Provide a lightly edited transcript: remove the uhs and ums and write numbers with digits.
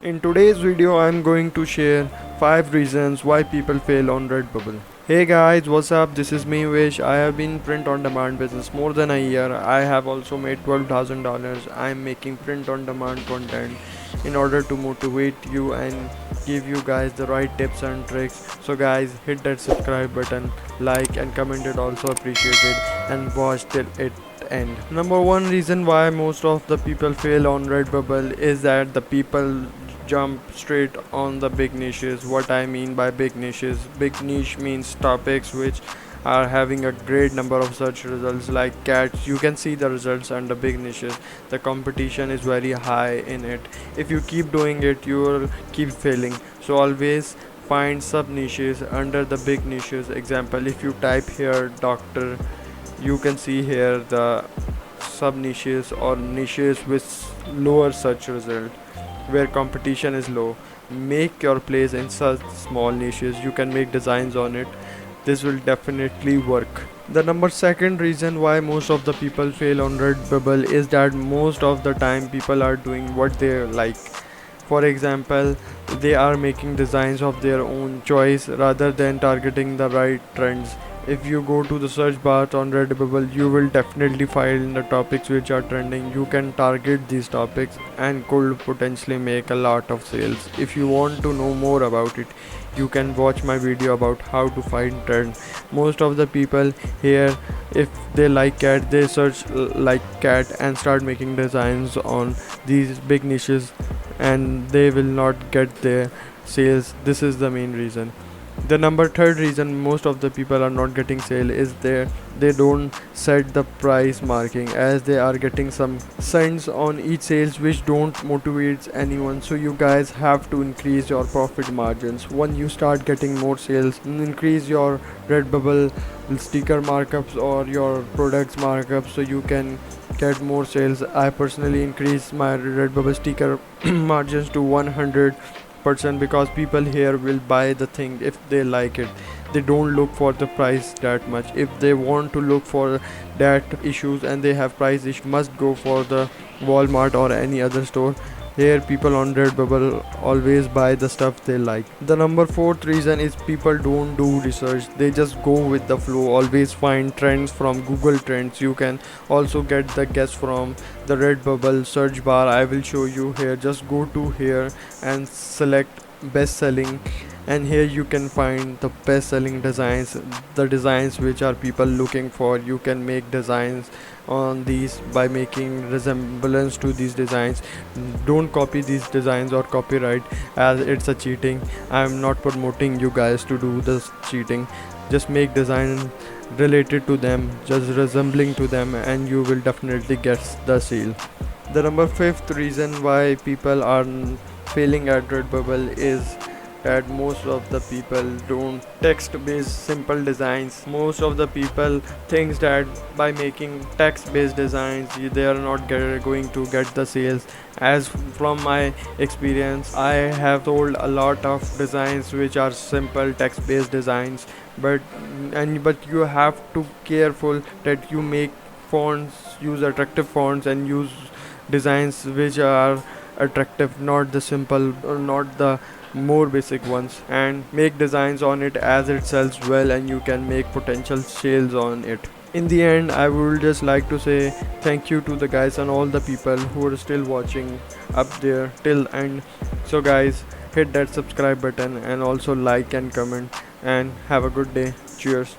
In today's video, I'm going to share 5 reasons why people fail on Redbubble. Hey guys, what's up? This is me Wish. I have been print on demand business more than a year. I have also made $12,000. I'm making print on demand content in order to motivate you and give you guys the right tips and tricks. So guys, hit that subscribe button, like and comment it also appreciated, and watch till it end. Number one reason why most of the people fail on Redbubble is that the people jump straight on the big niches. What I mean by big niches, big niche means topics which are having a great number of search results, like cats. You can see the results under big niches. The competition is very high in it. If you keep doing it, you will keep failing. So always find sub niches under the big niches. Example, if you type here doctor, you can see here the sub niches or niches with lower search result where competition is low. Make your place in such small niches. You can make designs on it. This will definitely work. The number second reason why most of the people fail on Redbubble is that most of the time people are doing what they like. For example, they are making designs of their own choice rather than targeting the right trends. If you go to the search bar on Redbubble, you will definitely find the topics which are trending. You can target these topics and could potentially make a lot of sales. If you want to know more about it, you can watch my video about how to find trends. Most of the people here, if they like cat, they search like cat and start making designs on these big niches, and they will not get their sales. This is the main reason. The number third reason most of the people are not getting sale is they don't set the price marking, as they are getting some cents on each sales which don't motivate anyone. So you guys have to increase your profit margins. When you start getting more sales, increase your Redbubble sticker markups or your products markups so you can get more sales. I personally increase my Redbubble sticker margins to 100% because people here will buy the thing if they like it. They don't look for the price that much. If they want to look for that issues and they have price issue, must go for the Walmart or any other store. Here people on Redbubble always buy the stuff they like. The number fourth reason is people don't do research. They just go with the flow. Always find trends from Google Trends. You can also get the guess from the Redbubble search bar. I will show you here. Just go to here and select best selling, and here you can find the best selling designs, the designs which are people looking for. You can make designs on these by making resemblance to these designs. Don't copy these designs or copyright, as it's a cheating. I'm not promoting you guys to do this cheating. Just make design related to them, just resembling to them, and you will definitely get the sale. The number fifth reason why people are failing at Redbubble is that most of the people don't text based simple designs. Most of the people thinks that by making text based designs they are not going to get the sales. As from my experience, I have sold a lot of designs which are simple text based designs, but you have to careful that you make fonts, use attractive fonts and use designs which are attractive, not the simple or not the more basic ones, and make designs on it as it sells well and you can make potential sales on it. In the end, I would just like to say thank you to the guys and all the people who are still watching up there till end. So guys, hit that subscribe button and also like and comment, and have a good day. Cheers.